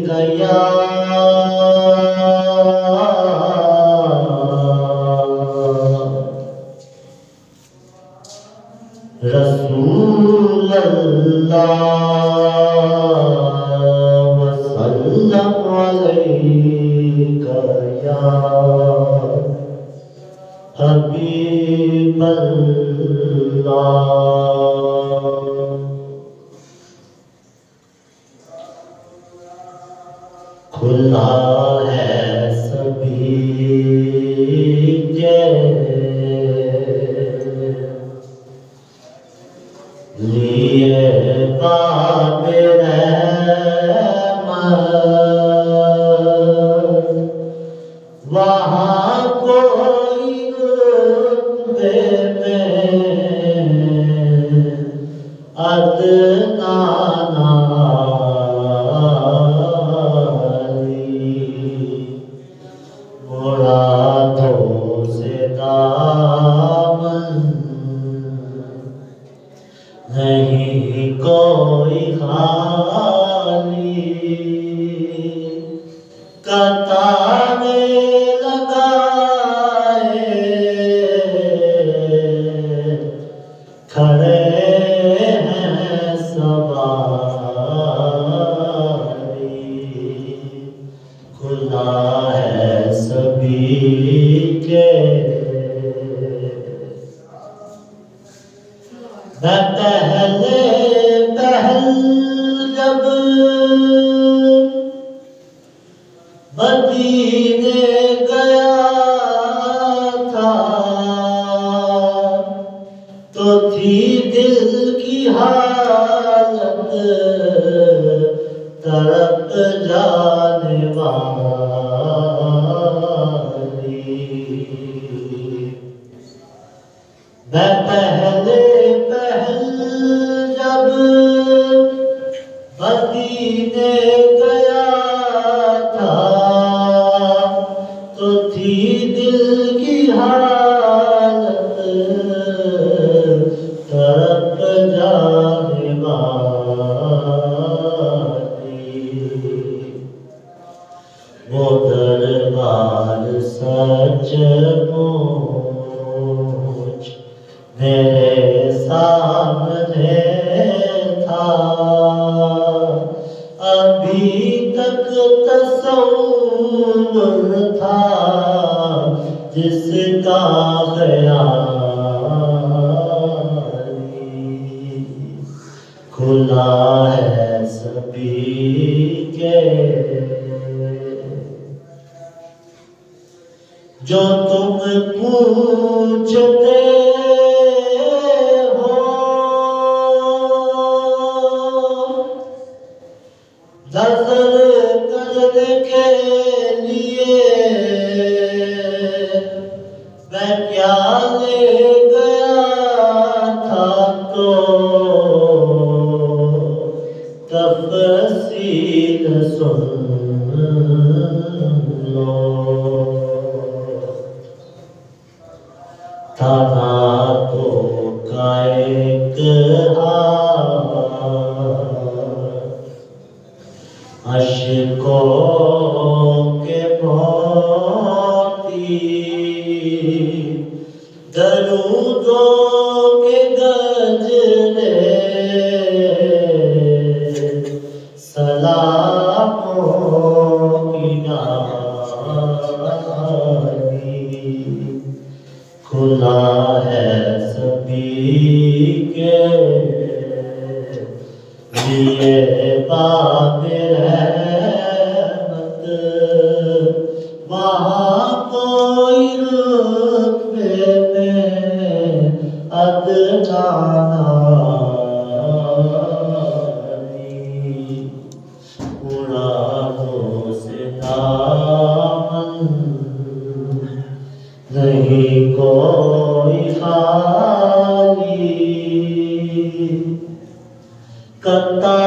गया रसूल अल्लाह वसल्लम अलैका या हबीब अल्लाह। खुला है सभी के लिए बाब रहमत, वहाँ कोई रुतबे में अदना मुरादों से दामन नहीं कोई खाली, कतारे लगाए खड़े हैं सवारी। खुदा है सभी के मैं पहले पहल जब मदीने गया था तो थी दिल की हालत तड़प जाने वाली। मैं पहले पहल जब मदीने गया था तो थी दिल की हालत तड़प जाने वाली। वो दरबार सचमुच मेरे सामने था, अभी तक तसव्वुर था जिसका ख्याली। खुला है सभी के जो तुम पूछते नजर करने के लिए मैं क्या ले गया था तो तफसील सुन लो। था तो का एक अश्कों के मोती दरूदों के गजरे सलामों की नानी। खुला है सभी के लिए बाब रहमत, वहाँ कोई रुतबे में अदना नहीं। मुरादों से दामन नहीं कोई खाली, कता